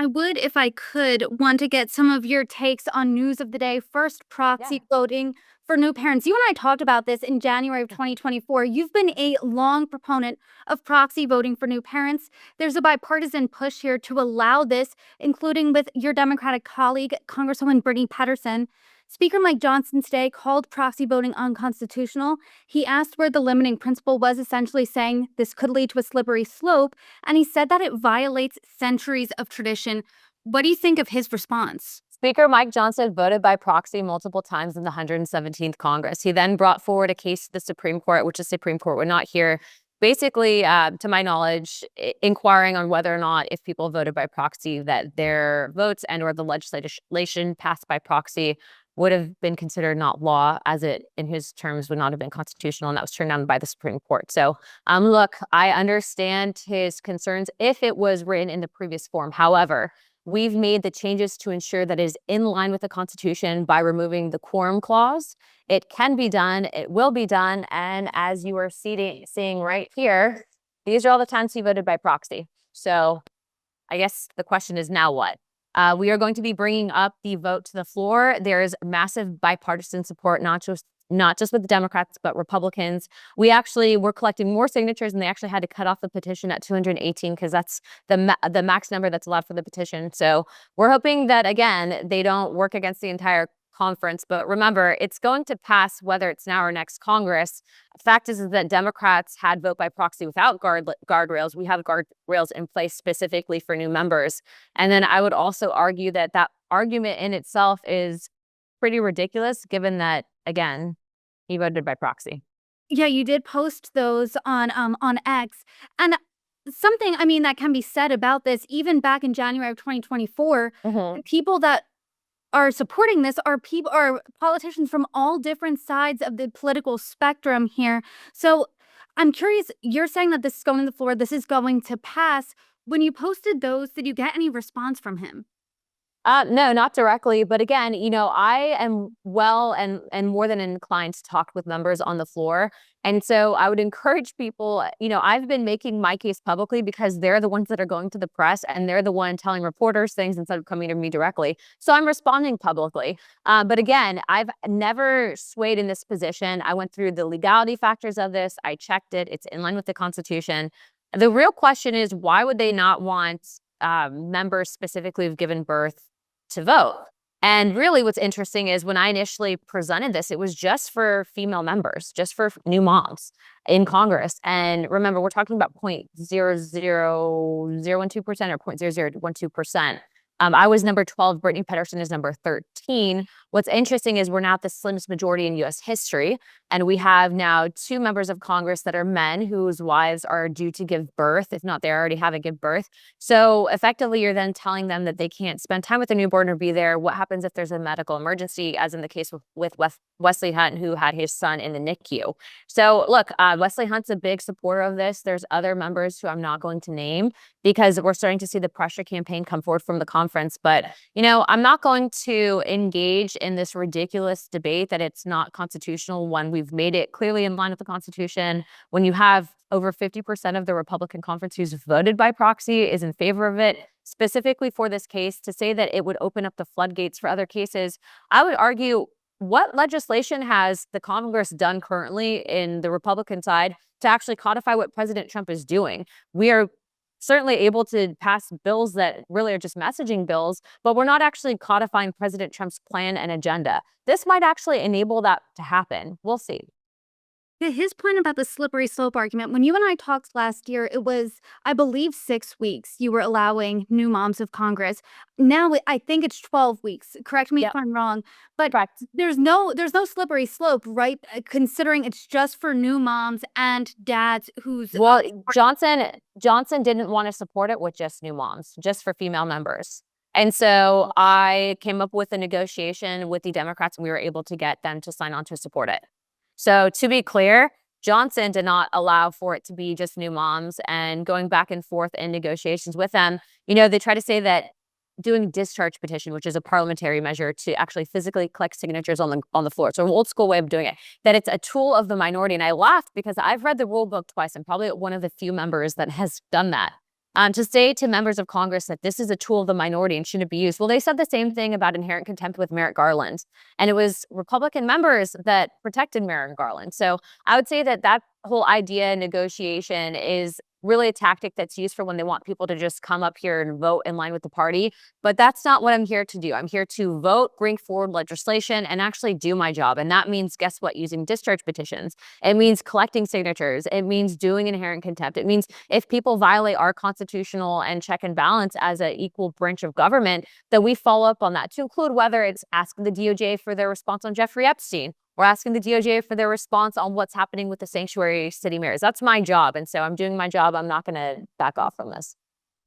I would, if I could, want to get some of your takes on news of the day. First, Yeah. proxy voting for new parents. You and I talked about this in January of 2024. You've been a long proponent of proxy voting for new parents. There's a bipartisan push here to allow this, including with your Democratic colleague, Congresswoman Brittany Patterson. Speaker Mike Johnson today called proxy voting unconstitutional. He asked where the limiting principle was, essentially saying this could lead to a slippery slope, and he said that it violates centuries of tradition. What do you think of his response? Speaker Mike Johnson voted by proxy multiple times in the 117th Congress. He then brought forward a case to the Supreme Court, which the Supreme Court would not hear. Basically, to my knowledge, inquiring on whether or not if people voted by proxy that their votes and or the legislation passed by proxy would have been considered not law, as it, in his terms, would not have been constitutional, and that was turned down by the Supreme Court. So, look, I understand his concerns if it was written in the previous form. However, we've made the changes to ensure that it is in line with the Constitution by removing the quorum clause. It can be done, it will be done, and as you are seeing right here, these are all the times he voted by proxy. So I guess the question is, now what? We are going to be bringing up the vote to the floor. There is massive bipartisan support, not just with the Democrats, but Republicans. We're collecting more signatures, and they actually had to cut off the petition at 218 because that's the max number that's allowed for the petition. So we're hoping that, again, they don't work against the entire conference. But remember, it's going to pass whether it's now or next Congress. The fact is that Democrats had vote by proxy without guardrails. We have guardrails in place specifically for new members. And then I would also argue that that argument in itself is pretty ridiculous, given that, again, he voted by proxy. Yeah, you did post those on X, and something that can be said about this, even back in January of 2024, the people that are supporting this are politicians from all different sides of the political spectrum here. So I'm curious, you're saying that this is going to the floor, this is going to pass. When you posted those, did you get any response from him? No, not directly. But again, I am well and more than inclined to talk with members on the floor. And so I would encourage people, I've been making my case publicly because they're the ones that are going to the press and they're the one telling reporters things instead of coming to me directly. So I'm responding publicly. But again, I've never swayed in this position. I went through the legality factors of this. I checked it. It's in line with the Constitution. The real question is, why would they not want members specifically who've given birth to vote? And really what's interesting is when I initially presented this, it was just for female members, just for new moms in Congress. And remember, we're talking about 0.00012% or 0.0012%. I was number 12. Brittany Patterson is number 13. What's interesting is we're now at the slimmest majority in U.S. history, and we have now 2 members of Congress that are men whose wives are due to give birth. If not, they already haven't given birth. So effectively, you're then telling them that they can't spend time with a newborn or be there. What happens if there's a medical emergency, as in the case with Wesley Hunt, who had his son in the NICU? So look, Wesley Hunt's a big supporter of this. There's other members who I'm not going to name because we're starting to see the pressure campaign come forward from the conference. But, I'm not going to engage in this ridiculous debate that it's not constitutional when we've made it clearly in line with the Constitution. When you have over 50% of the Republican conference who's voted by proxy is in favor of it, specifically for this case, to say that it would open up the floodgates for other cases, I would argue, what legislation has the Congress done currently in the Republican side to actually codify what President Trump is doing? We are certainly able to pass bills that really are just messaging bills, but we're not actually codifying President Trump's plan and agenda. This might actually enable that to happen. We'll see. Yeah, his point about the slippery slope argument, when you and I talked last year, it was, I believe, 6 weeks you were allowing new moms of Congress. Now I think it's 12 weeks. Correct me if I'm wrong, but Correct. there's no slippery slope, right? Considering it's just for new moms and dads who's Well, Johnson didn't want to support it with just new moms, just for female members. And so I came up with a negotiation with the Democrats, and we were able to get them to sign on to support it. So to be clear, Johnson did not allow for it to be just new moms, and going back and forth in negotiations with them, they try to say that doing a discharge petition, which is a parliamentary measure to actually physically collect signatures on the floor, so an old school way of doing it, that it's a tool of the minority. And I laughed because I've read the rule book twice. I'm probably one of the few members that has done that. to say to members of Congress that this is a tool of the minority and shouldn't be used. Well, they said the same thing about inherent contempt with Merrick Garland, and it was Republican members that protected Merrick Garland. So I would say that that whole idea and negotiation is really a tactic that's used for when they want people to just come up here and vote in line with the party. But that's not what I'm here to do. I'm here to vote, bring forward legislation, and actually do my job. And that means, guess what? Using discharge petitions. It means collecting signatures. It means doing inherent contempt. It means if people violate our constitutional and check and balance as an equal branch of government, that we follow up on that, to include whether it's asking the DOJ for their response on Jeffrey Epstein, or asking the DOJ for their response on what's happening with the sanctuary city mayors. That's my job. And so I'm doing my job. I'm not going to back off from this.